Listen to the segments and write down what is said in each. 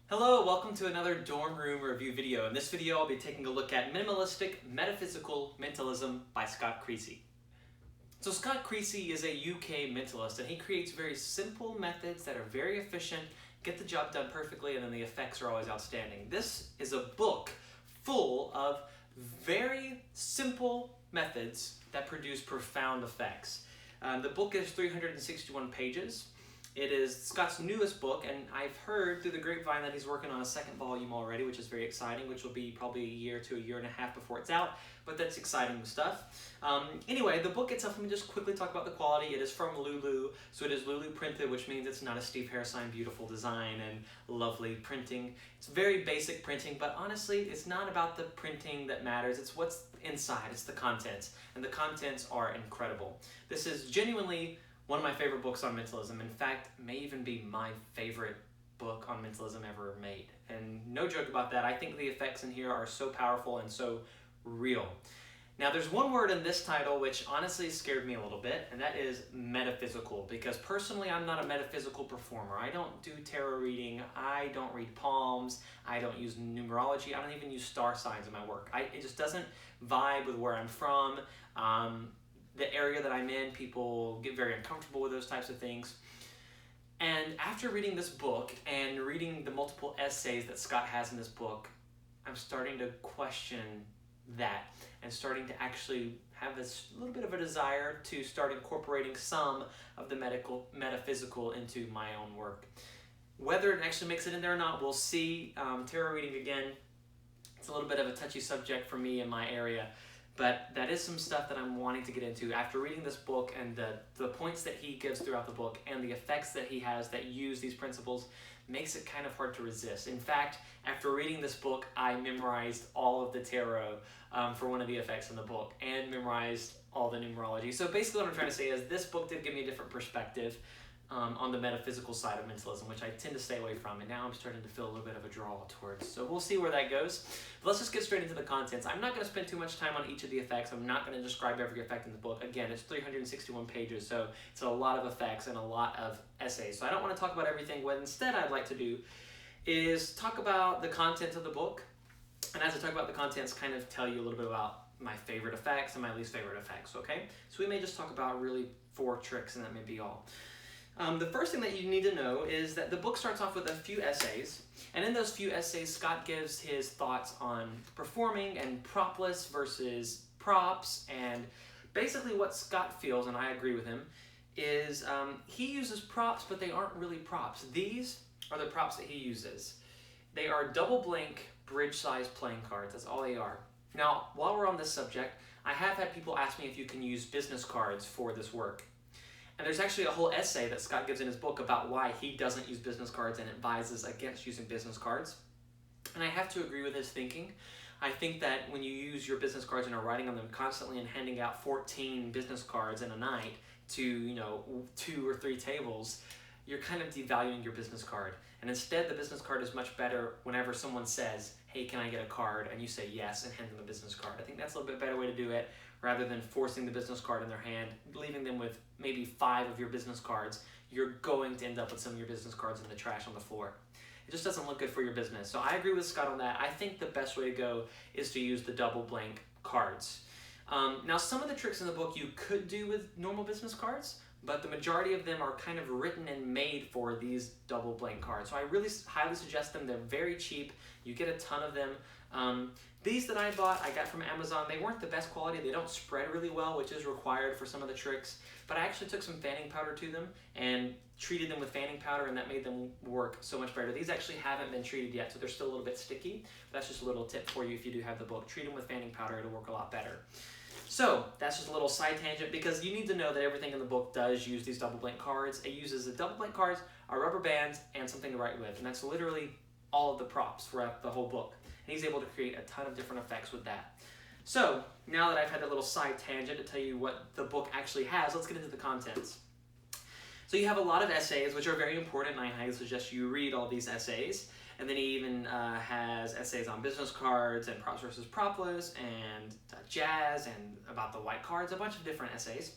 Hello, welcome to another dorm room review video. In this video, I'll be taking a look at Minimalistic, Metaphysical, Mentalism by Scott Creasey. So Scott Creasey is a UK mentalist, and he creates very simple methods that are very efficient, get the job done perfectly, and then the effects are always outstanding. This is a book full of very simple methods that produce profound effects. The book is 361 pages. It is Scott's newest book, and I've heard through the grapevine that he's working on a second volume already, which is very exciting, which will be probably a year to a year and a half before it's out, but that's exciting stuff. Anyway, the book itself, let me just quickly talk about the quality. It is from Lulu, so it is Lulu printed, which means it's not a Steve Harris-signed beautiful design and lovely printing. It's very basic printing, but honestly, it's not about the printing that matters. It's what's inside, it's the contents, and the contents are incredible. This is genuinely one of my favorite books on mentalism. In fact, may even be my favorite book on mentalism ever made. And no joke about that. I think the effects in here are so powerful and so real. Now, there's one word in this title which honestly scared me a little bit, and that is metaphysical, because personally, I'm not a metaphysical performer. I don't do tarot reading. I don't read palms. I don't use numerology. I don't even use star signs in my work. It just doesn't vibe with where I'm from. The area that I'm in, people get very uncomfortable with those types of things. And after reading this book and reading the multiple essays that Scott has in this book, I'm starting to question that and starting to actually have this little bit of a desire to start incorporating some of the metaphysical into my own work. Whether it actually makes it in there or not, we'll see. Tarot reading, again, it's a little bit of a touchy subject for me in my area. But that is some stuff that I'm wanting to get into after reading this book, and the points that he gives throughout the book and the effects that he has that use these principles makes it kind of hard to resist. In fact, after reading this book, I memorized all of the tarot for one of the effects in the book and memorized all the numerology. So basically what I'm trying to say is this book did give me a different perspective on the metaphysical side of mentalism, which I tend to stay away from, and now I'm starting to feel a little bit of a draw towards. So we'll see where that goes. But let's just get straight into the contents. I'm not going to spend too much time on each of the effects. I'm not going to describe every effect in the book. Again, it's 361 pages, so it's a lot of effects and a lot of essays. So I don't want to talk about everything. What instead I'd like to do is talk about the content of the book, and as I talk about the contents, kind of tell you a little bit about my favorite effects and my least favorite effects, okay? So we may just talk about really 4 tricks, and that may be all. The first thing that you need to know is that the book starts off with a few essays, and in those few essays, Scott gives his thoughts on performing and propless versus props, and basically what Scott feels, and I agree with him, is he uses props, but they aren't really props. These are the props that he uses. They are double blank, bridge-sized playing cards. That's all they are. Now, while we're on this subject, I have had people ask me if you can use business cards for this work. And there's actually a whole essay that Scott gives in his book about why he doesn't use business cards and advises against using business cards. And I have to agree with his thinking. I think that when you use your business cards and are writing on them constantly and handing out 14 business cards in a night to, 2 or 3 tables, you're kind of devaluing your business card. And instead, the business card is much better whenever someone says, hey, can I get a card? And you say yes and hand them a business card. I think that's a little bit better way to do it, rather than forcing the business card in their hand, leaving them with maybe 5 of your business cards. You're going to end up with some of your business cards in the trash on the floor. It just doesn't look good for your business. So I agree with Scott on that. I think the best way to go is to use the double blank cards. Now, some of the tricks in the book you could do with normal business cards, but the majority of them are kind of written and made for these double blank cards. So I really highly suggest them. They're very cheap. You get a ton of them. These that I bought, I got from Amazon. They weren't the best quality. They don't spread really well, which is required for some of the tricks. But I actually took some fanning powder to them and treated them with fanning powder, and that made them work so much better. These actually haven't been treated yet, so they're still a little bit sticky. But that's just a little tip for you if you do have the book. Treat them with fanning powder. It'll work a lot better. So that's just a little side tangent, because you need to know that everything in the book does use these double blank cards. It uses the double blank cards, our rubber bands, and something to write with. And that's literally all of the props throughout the whole book. And he's able to create a ton of different effects with that. So now that I've had a little side tangent to tell you what the book actually has, let's get into the contents. So you have a lot of essays, which are very important, and I highly suggest you read all these essays. And then he even has essays on business cards and props versus propless and jazz and about the white cards, a bunch of different essays.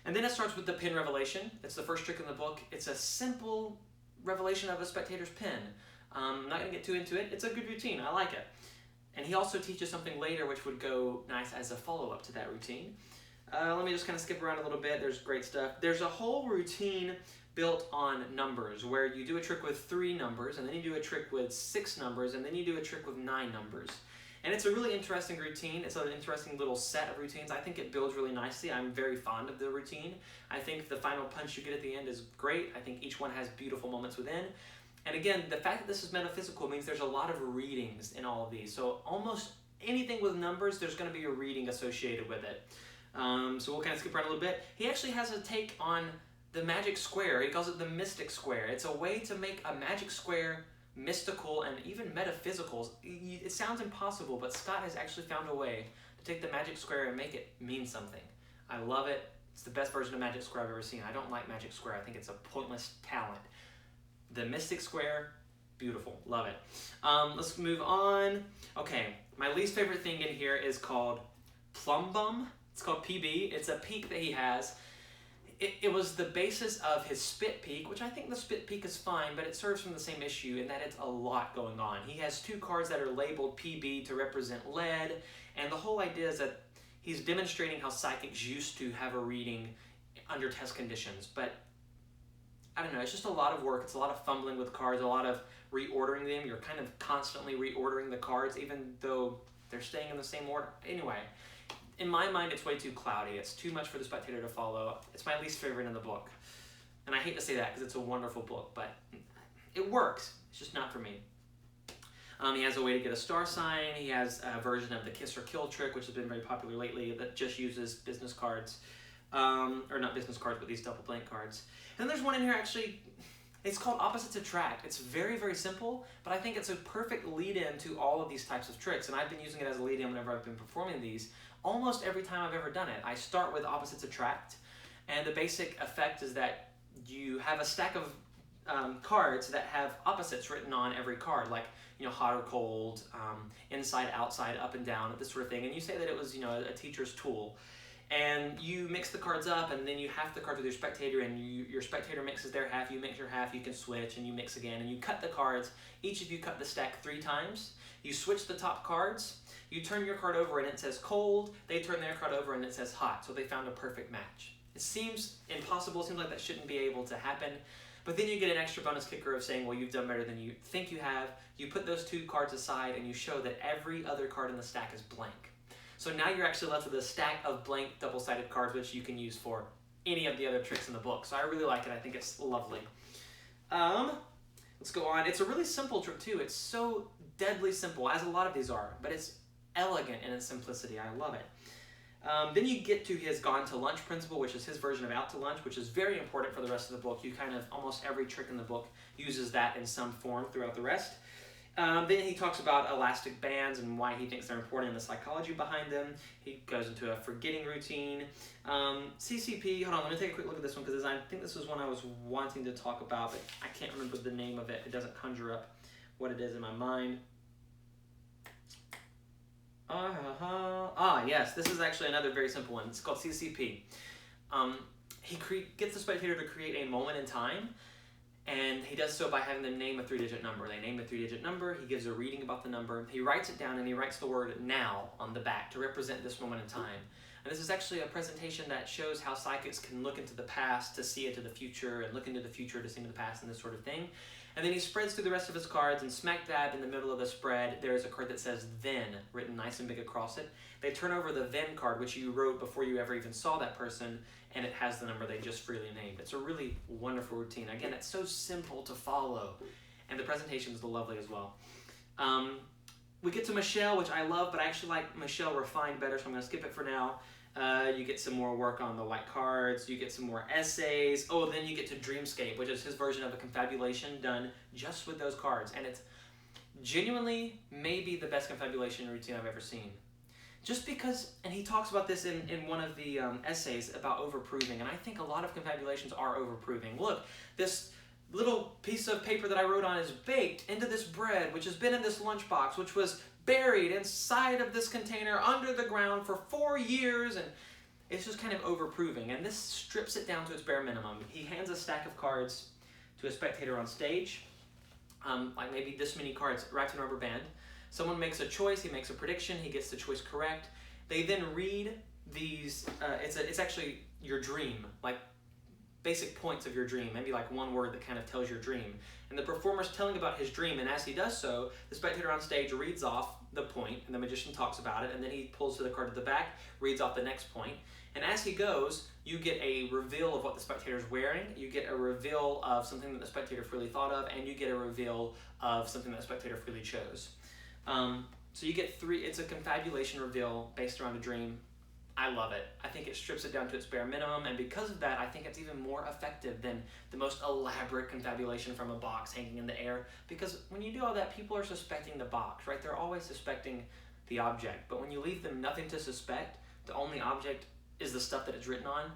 And then it starts with the pin revelation. It's the first trick in the book. It's a simple revelation of a spectator's pin. I'm not going to get too into it. It's a good routine. I like it. And he also teaches something later which would go nice as a follow-up to that routine. Let me just kind of skip around a little bit. There's great stuff. There's a whole routine built on numbers where you do a trick with 3 numbers, and then you do a trick with 6 numbers, and then you do a trick with 9 numbers. And it's a really interesting routine. It's an interesting little set of routines. I think it builds really nicely. I'm very fond of the routine. I think the final punch you get at the end is great. I think each one has beautiful moments within. And again, the fact that this is metaphysical means there's a lot of readings in all of these. So almost anything with numbers, there's going to be a reading associated with it. So we'll kind of skip around a little bit. He actually has a take on the magic square. He calls it the mystic square. It's a way to make a magic square mystical and even metaphysical. It sounds impossible, but Scott has actually found a way to take the magic square and make it mean something. I love it. It's the best version of magic square I've ever seen. I don't like magic square. I think it's a pointless talent. The mystic square, beautiful. Love it. Let's move on. Okay, my least favorite thing in here is called Plum Bum. It's called PB. It's a peak that he has. It was the basis of his spit peak, which I think the spit peak is fine, but it serves from the same issue in that it's a lot going on. He has 2 cards that are labeled PB to represent lead, and the whole idea is that he's demonstrating how psychics used to have a reading under test conditions, but I don't know, it's just a lot of work. It's a lot of fumbling with cards, a lot of reordering them. You're kind of constantly reordering the cards, even though they're staying in the same order. Anyway, in my mind, it's way too cloudy. It's too much for the spectator to follow. It's my least favorite in the book. And I hate to say that because it's a wonderful book, but it works. It's just not for me. He has a way to get a star sign. He has a version of the kiss or kill trick, which has been very popular lately, that just uses business cards. Or not business cards, but these double blank cards. And there's one in here actually, it's called Opposites Attract. It's very, very simple, but I think it's a perfect lead-in to all of these types of tricks, and I've been using it as a lead-in whenever I've been performing these. Almost every time I've ever done it, I start with Opposites Attract, and the basic effect is that you have a stack of cards that have opposites written on every card, like, you know, hot or cold, inside, outside, up and down, this sort of thing, and you say that it was, you know, a teacher's tool. And you mix the cards up, and then you half the cards with your spectator, and your spectator mixes their half, you mix your half, you can switch, and you mix again, and you cut the cards. Each of you cut the stack 3 times. You switch the top cards, you turn your card over and it says cold, they turn their card over and it says hot, so they found a perfect match. It seems impossible, it seems like that shouldn't be able to happen, but then you get an extra bonus kicker of saying, well, you've done better than you think you have. You put those 2 cards aside and you show that every other card in the stack is blank. So now you're actually left with a stack of blank double-sided cards, which you can use for any of the other tricks in the book. So I really like it. I think it's lovely. Let's go on. It's a really simple trick, too. It's so deadly simple, as a lot of these are, but it's elegant in its simplicity. I love it. Then you get to his gone to lunch principle, which is his version of out to lunch, which is very important for the rest of the book. You kind of, almost every trick in the book uses that in some form throughout the rest. Then he talks about elastic bands and why he thinks they're important and the psychology behind them. He goes into a forgetting routine. CCP, hold on, let me take a quick look at this one because I think this was one I was wanting to talk about, but I can't remember the name of it. It doesn't conjure up what it is in my mind. Yes, this is actually another very simple one. It's called CCP. He gets the spectator to create a moment in time, and he does so by having them name a 3-digit number. They name a 3-digit number, he gives a reading about the number, he writes it down, and he writes the word now on the back to represent this moment in time. And this is actually a presentation that shows how psychics can look into the past to see into the future, and look into the future to see into the past, and this sort of thing. And then he spreads through the rest of his cards, and smack dab in the middle of the spread, there is a card that says then, written nice and big across it. They turn over the then card, which you wrote before you ever even saw that person, and it has the number they just freely named. It's a really wonderful routine. Again, it's so simple to follow, and the presentation is lovely as well. We get to Michelle, which I love, but I actually like Michelle refined better, so I'm going to skip it for now. You get some more work on the white cards, you get some more essays. Oh, then you get to Dreamscape, which is his version of a confabulation done just with those cards. And it's genuinely maybe the best confabulation routine I've ever seen. Just because, and he talks about this in one of the essays about overproving, and I think a lot of confabulations are overproving. Look, this little piece of paper that I wrote on is baked into this bread, which has been in this lunchbox, which was buried inside of this container under the ground for 4 years, and it's just kind of overproving. And this strips it down to its bare minimum. He hands a stack of cards to a spectator on stage. like maybe this many cards wrapped in a rubber band. Someone makes a choice, he makes a prediction, he gets the choice correct. They then read these, it's actually your dream, like basic points of your dream, maybe like one word that kind of tells your dream. And the performer's telling about his dream, and as he does so, the spectator on stage reads off the point, and the magician talks about it, and then he pulls to the card at the back, reads off the next point. And as he goes, you get a reveal of what the spectator's wearing, you get a reveal of something that the spectator freely thought of, and you get a reveal of something that the spectator freely chose. So you get it's a confabulation reveal based around a dream. I love it. I think it strips it down to its bare minimum, and because of that, I think it's even more effective than the most elaborate confabulation from a box hanging in the air, because when you do all that, people are suspecting the box, right? They're always suspecting the object, but when you leave them nothing to suspect, the only object is the stuff that it's written on,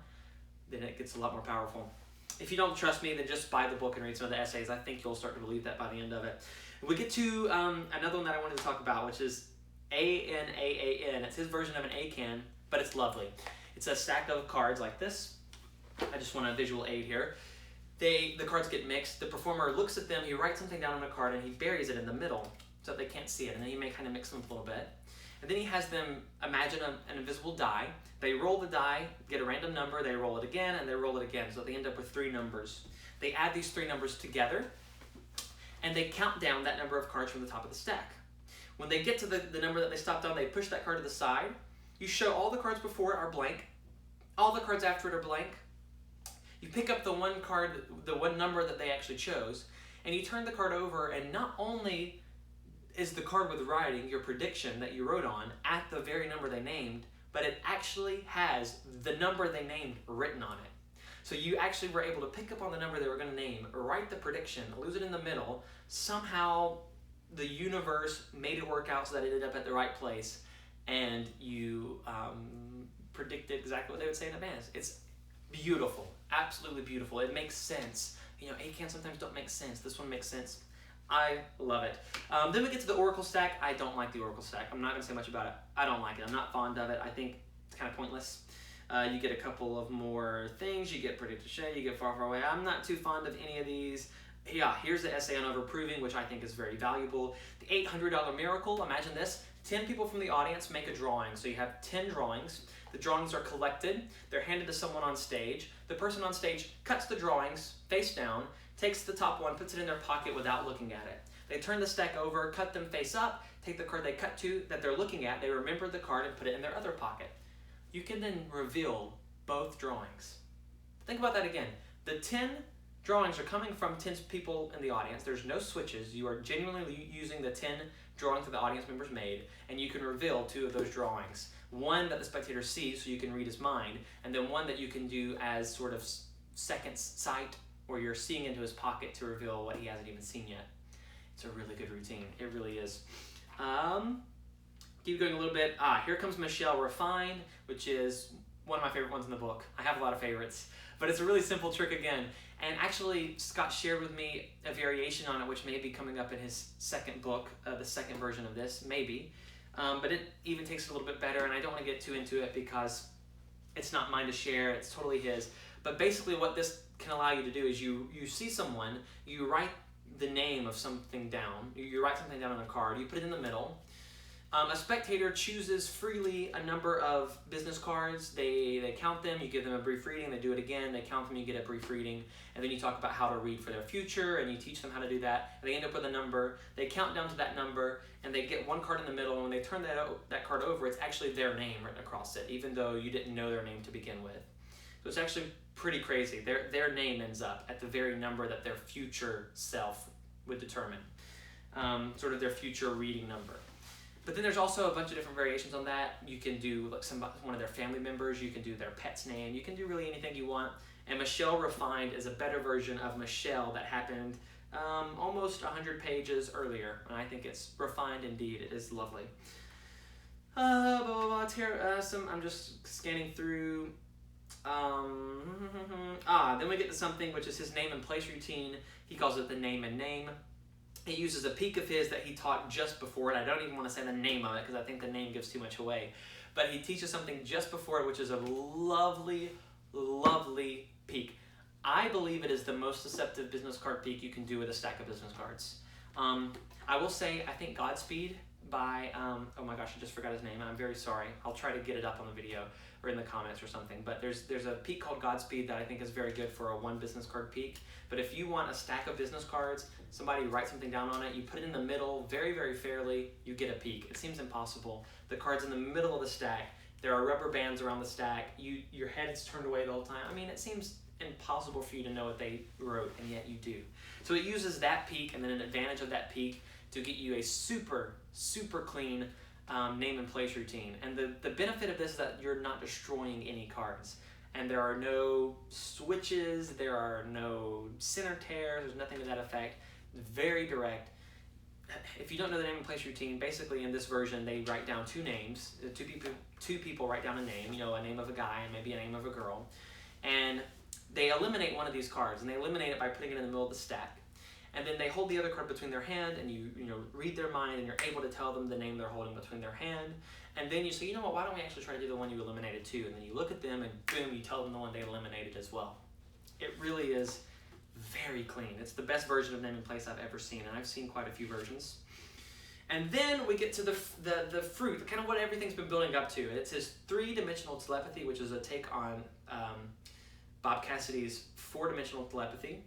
then it gets a lot more powerful. If you don't trust me, then just buy the book and read some of the essays. I think you'll start to believe that by the end of it. We get to another one that I wanted to talk about, which is Acan. It's his version of an Acan, but it's lovely. It's a stack of cards like this. I just want a visual aid here. The cards get mixed. The performer looks at them, he writes something down on a card, and he buries it in the middle so that they can't see it, and then he may kind of mix them up a little bit. And then he has them imagine an invisible die. They roll the die, get a random number, they roll it again, and they roll it again, so they end up with 3 numbers. They add these 3 numbers together, and they count down that number of cards from the top of the stack. When they get to the number that they stopped on, they push that card to the side. You show all the cards before it are blank. All the cards after it are blank. You pick up the one card, the one number that they actually chose, and you turn the card over, and not only is the card with writing, your prediction that you wrote on, at the very number they named, but it actually has the number they named written on it. So you actually were able to pick up on the number they were going to name, write the prediction, lose it in the middle. Somehow the universe made it work out so that it ended up at the right place, and you predicted exactly what they would say in advance. It's beautiful, absolutely beautiful. It makes sense. You know, Acan sometimes don't make sense. This one makes sense. I love it. Then we get to the Oracle stack. I don't like the Oracle stack. I'm not going to say much about it. I don't like it. I'm not fond of it. I think it's kind of pointless. You get a couple of more things. You get Predict Shade. You get Far, Far Away. I'm not too fond of any of these. Yeah, here's the essay on overproving, which I think is very valuable. The $800 miracle. Imagine this. 10 people from the audience make a drawing. So you have 10 drawings. The drawings are collected. They're handed to someone on stage. The person on stage cuts the drawings face down, takes the top one, puts it in their pocket without looking at it. They turn the stack over, cut them face up, take the card they cut to that they're looking at, they remember the card and put it in their other pocket. You can then reveal both drawings. Think about that again. The 10 drawings are coming from 10 people in the audience. There's no switches. You are genuinely using the 10 drawings that the audience members made, and you can reveal 2 of those drawings. One that the spectator sees so you can read his mind, and then one that you can do as sort of second sight, where you're seeing into his pocket to reveal what he hasn't even seen yet. It's a really good routine. It really is. Keep going a little bit. Here comes Michelle Refined, which is one of my favorite ones in the book. I have a lot of favorites, but it's a really simple trick again. And actually, Scott shared with me a variation on it, which may be coming up in his second book, the second version of this, maybe. But it even takes it a little bit better, and I don't want to get too into it because it's not mine to share. It's totally his. But basically what this can allow you to do is you see someone, you write the name of something down, you write something down on a card, you put it in the middle. A spectator chooses freely a number of business cards. They count them, you give them a brief reading, they do it again, they count them, you get a brief reading, and then you talk about how to read for their future, and you teach them how to do that. And they end up with a number, they count down to that number, and they get one card in the middle, and when they turn that card over, it's actually their name written across it, even though you didn't know their name to begin with. So it's actually pretty crazy. Their name ends up at the very number that their future self would determine, sort of their future reading number. But then there's also a bunch of different variations on that. You can do like one of their family members, you can do their pet's name, you can do really anything you want. And Michelle Refined is a better version of Michelle that happened almost 100 pages earlier, and I think it's refined indeed. It is lovely. I'm just scanning through. Then we get to something which is his name and place routine. He calls it the name and name. He uses a peek of his that he taught just before it. I don't even want to say the name of it because I think the name gives too much away. But he teaches something just before it, which is a lovely, lovely peek. I believe it is the most deceptive business card peek you can do with a stack of business cards. I will say, I think Godspeed by, oh my gosh, I just forgot his name. I'm very sorry. I'll try to get it up on the video or in the comments or something. But there's a peak called Godspeed that I think is very good for a 1 business card peak. But if you want a stack of business cards, somebody writes something down on it, you put it in the middle very, very fairly, you get a peak. It seems impossible. The card's in the middle of the stack. There are rubber bands around the stack. Your head is turned away the whole time. I mean, it seems impossible for you to know what they wrote, and yet you do. So it uses that peak and then an advantage of that peak to get you a super, super clean name and place routine. And the benefit of this is that you're not destroying any cards. And there are no switches, there are no center tears, there's nothing to that effect. Very direct. If you don't know the name and place routine, basically in this version they write down 2 names. Two people write down a name, a name of a guy and maybe a name of a girl. And they eliminate one of these cards, and they eliminate it by putting it in the middle of the stack. And then they hold the other card between their hand, and you read their mind, and you're able to tell them the name they're holding between their hand. And then you say, you know what, why don't we actually try to do the one you eliminated too? And then you look at them, and boom, you tell them the one they eliminated as well. It really is very clean. It's the best version of name and place I've ever seen, and I've seen quite a few versions. And then we get to the fruit, kind of what everything's been building up to. It's his 3-dimensional telepathy, which is a take on Bob Cassidy's 4-dimensional telepathy.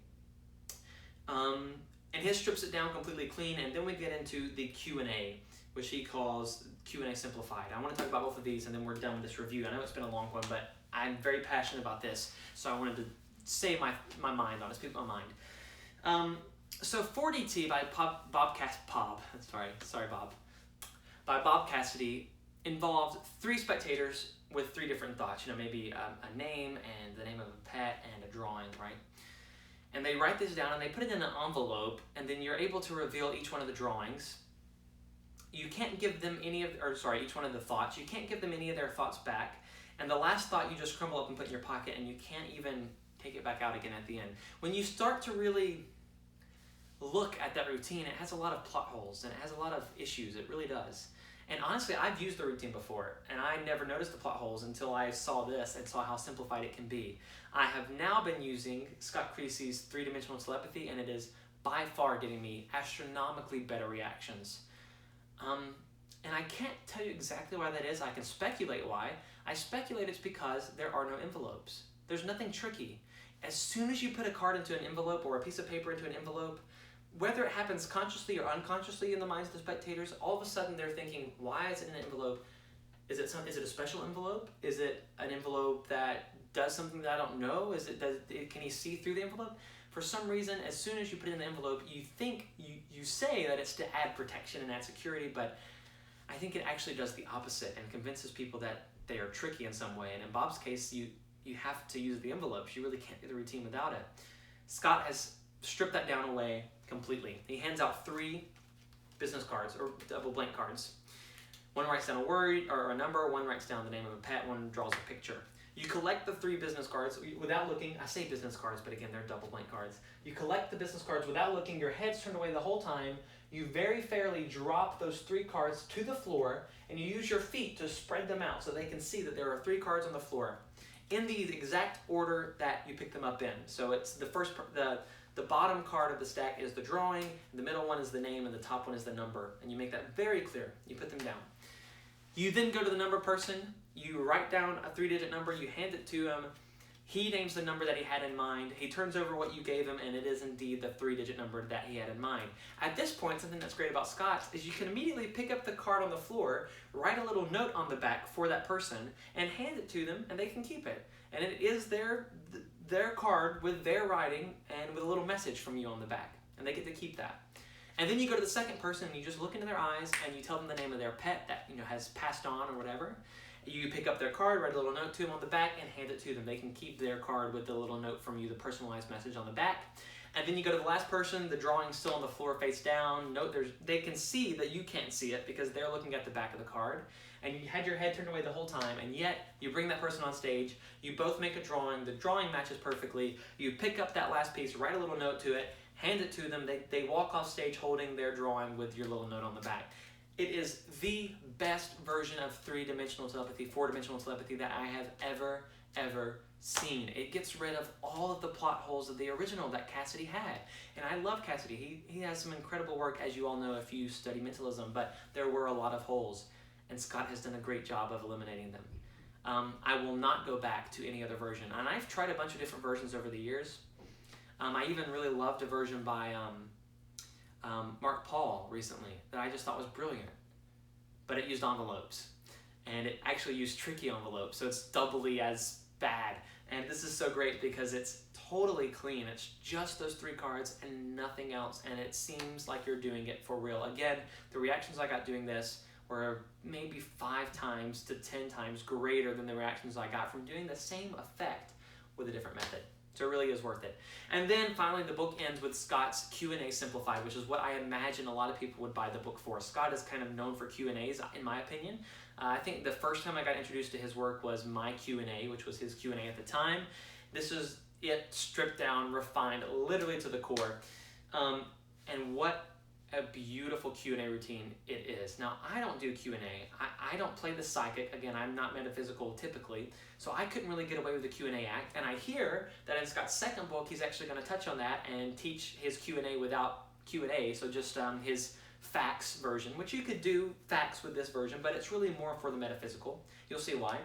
And his strips it down completely clean, and then we get into the Q&A, which he calls Q&A Simplified. I want to talk about both of these, and then we're done with this review. I know it's been a long one, but I'm very passionate about this, so I wanted to say my mind on it, speak my mind. So 4DT by Bob Cassidy involved 3 spectators with 3 different thoughts. Maybe a name and the name of a pet and a drawing, right? And they write this down and they put it in an envelope, and then you're able to reveal each one of the drawings. You can't give them each one of the thoughts. You can't give them any of their thoughts back. And the last thought you just crumble up and put in your pocket, and you can't even take it back out again at the end. When you start to really look at that routine, it has a lot of plot holes and it has a lot of issues. It really does. And honestly, I've used the routine before, and I never noticed the plot holes until I saw this and saw how simplified it can be. I have now been using Scott Creasey's 3-dimensional telepathy, and it is by far getting me astronomically better reactions. And I can't tell you exactly why that is. I can speculate why. I speculate it's because there are no envelopes. There's nothing tricky. As soon as you put a card into an envelope or a piece of paper into an envelope, whether it happens consciously or unconsciously in the minds of the spectators, all of a sudden they're thinking, why is it in an envelope? Is it a special envelope? Is it an envelope that does something that I don't know? Can he see through the envelope? For some reason, as soon as you put it in the envelope, you say that it's to add protection and add security, but I think it actually does the opposite and convinces people that they are tricky in some way. And in Bob's case, you have to use the envelopes. You really can't do the routine without it. Scott has stripped that down away completely. He hands out 3 business cards, or double blank cards. One writes down a word or a number, one writes down the name of a pet, one draws a picture. You collect the 3 business cards without looking. I say business cards, but again, they're double blank cards. You collect the business cards without looking. Your head's turned away the whole time. You very fairly drop those 3 cards to the floor, and you use your feet to spread them out so they can see that there are 3 cards on the floor in the exact order that you pick them up in. So it's the bottom card of the stack is the drawing, the middle one is the name, and the top one is the number. And you make that very clear. You put them down. You then go to the number person. You write down a 3-digit number. You hand it to him. He names the number that he had in mind. He turns over what you gave him, and it is indeed the 3-digit number that he had in mind. At this point, something that's great about Scott's is you can immediately pick up the card on the floor, write a little note on the back for that person, and hand it to them, and they can keep it. And it is their card with their writing and with a little message from you on the back, and they get to keep that. And then you go to the second person, and you just look into their eyes, and you tell them the name of their pet that has passed on or whatever. You pick up their card, write a little note to them on the back, and hand it to them. They can keep their card with the little note from you, the personalized message on the back. And then you go to the last person, the drawing's still on the floor face down. They can see that you can't see it because they're looking at the back of the card. And you had your head turned away the whole time, and yet you bring that person on stage, you both make a drawing, the drawing matches perfectly, you pick up that last piece, write a little note to it, hand it to them, they walk off stage holding their drawing with your little note on the back. It is the best version of 3-dimensional telepathy, 4-dimensional telepathy that I have ever seen. It gets rid of all of the plot holes of the original that Cassidy had. And I love Cassidy. He has some incredible work, as you all know if you study mentalism, but there were a lot of holes, and Scott has done a great job of eliminating them. I will not go back to any other version. And I've tried a bunch of different versions over the years. I even really loved a version by Mark Paul recently that I just thought was brilliant. But it used envelopes. And it actually used tricky envelopes, so it's doubly as bad. And this is so great because it's totally clean. It's just those 3 cards and nothing else, and it seems like you're doing it for real. Again, the reactions I got doing this were maybe 5 times to 10 times greater than the reactions I got from doing the same effect with a different method. So it really is worth it. And then finally, the book ends with Scott's Q&A Simplified, which is what I imagine a lot of people would buy the book for. Scott is kind of known for Q&As, in my opinion. I think the first time I got introduced to his work was My Q&A, which was his Q&A at the time. This is it stripped down, refined, literally to the core. And what a beautiful Q&A routine it is. Now, I don't do Q&A. I don't play the psychic. Again, I'm not metaphysical typically, so I couldn't really get away with the Q&A act. And I hear that in Scott's second book, he's actually going to touch on that and teach his Q&A without Q&A, so just his facts version, which you could do facts with this version, but it's really more for the metaphysical. You'll see why.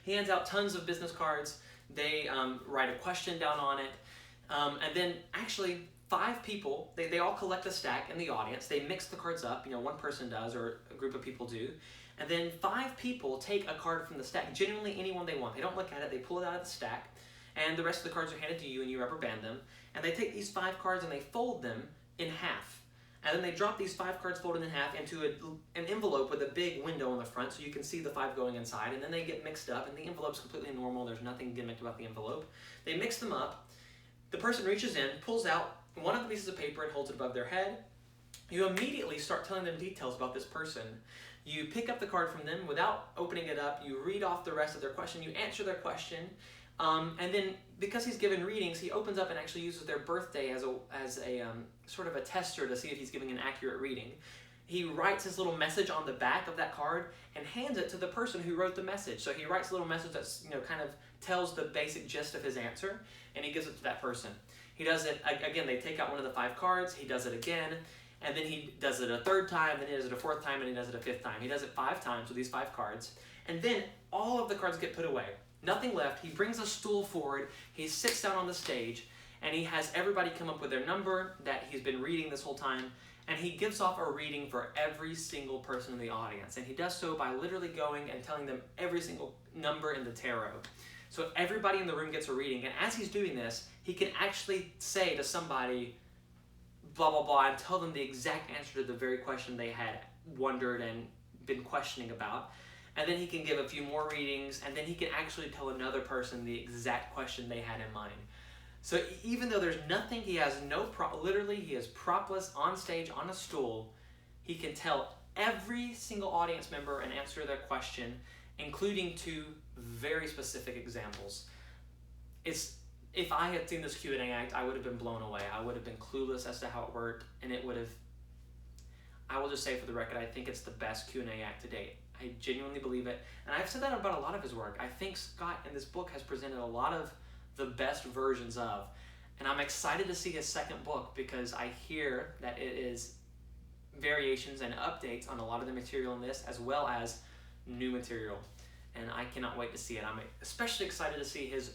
He hands out tons of business cards. They write a question down on it, and then actually 5 people, they all collect a stack in the audience. They mix the cards up, one person does or a group of people do, and then 5 people take a card from the stack, genuinely anyone they want. They don't look at it, they pull it out of the stack, and the rest of the cards are handed to you and you rubber band them, and they take these 5 cards and they fold them in half. And then they drop these 5 cards folded in half into an envelope with a big window on the front so you can see the 5 going inside, and then they get mixed up, and the envelope's completely normal. There's nothing gimmicked about the envelope. They mix them up. The person reaches in, pulls out one of the pieces of paper and holds it above their head. You immediately start telling them details about this person. You pick up the card from them without opening it up. You read off the rest of their question. You answer their question. And then, because he's given readings, he opens up and actually uses their birthday as a sort of a tester to see if he's giving an accurate reading. He writes his little message on the back of that card and hands it to the person who wrote the message. So he writes a little message that's kind of tells the basic gist of his answer, and he gives it to that person. He does it again. They take out one of the 5 cards. He does it again, and then he does it a 3rd time. Then he does it a 4th time, and he does it a 5th time. He does it 5 times with these 5 cards, and then all of the cards get put away. Nothing left. He brings a stool forward. He sits down on the stage, and he has everybody come up with their number that he's been reading this whole time, and he gives off a reading for every single person in the audience. And he does so by literally going and telling them every single number in the tarot. So everybody in the room gets a reading, and as he's doing this, he can actually say to somebody, blah, blah, blah, and tell them the exact answer to the very question they had wondered and been questioning about. And then he can give a few more readings, and then he can actually tell another person the exact question they had in mind. So even though there's nothing, he has no literally he is propless on stage on a stool, he can tell every single audience member and answer their question, including 2 very specific examples. If I had seen this Q&A act, I would have been blown away. I would have been clueless as to how it worked, and it would have, I will just say for the record, I think it's the best Q&A act to date. I genuinely believe it, and I've said that about a lot of his work. I think Scott in this book has presented a lot of the best versions of, and I'm excited to see his second book because I hear that it is variations and updates on a lot of the material in this, as well as new material, and I cannot wait to see it. I'm especially excited to see his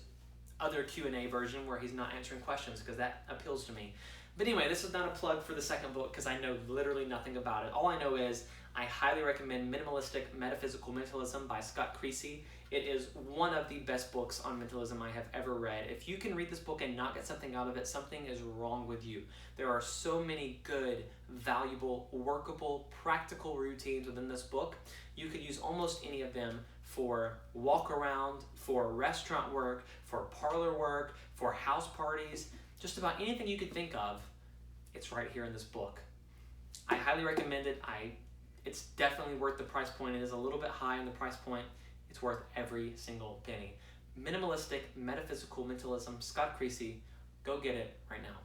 other Q&A version where he's not answering questions, because that appeals to me. But anyway, this is not a plug for the second book because I know literally nothing about it. All I know is I highly recommend Minimalistic, Metaphysical Mentalism by Scott Creasey. It is one of the best books on mentalism I have ever read. If you can read this book and not get something out of it, something is wrong with you. There are so many good, valuable, workable, practical routines within this book. You could use almost any of them for walk around, for restaurant work, for parlor work, for house parties, just about anything you could think of. It's right here in this book. I highly recommend it. It's definitely worth the price point. It is a little bit high in the price point. It's worth every single penny. Minimalistic, Metaphysical Mentalism, Scott Creasey. Go get it right now.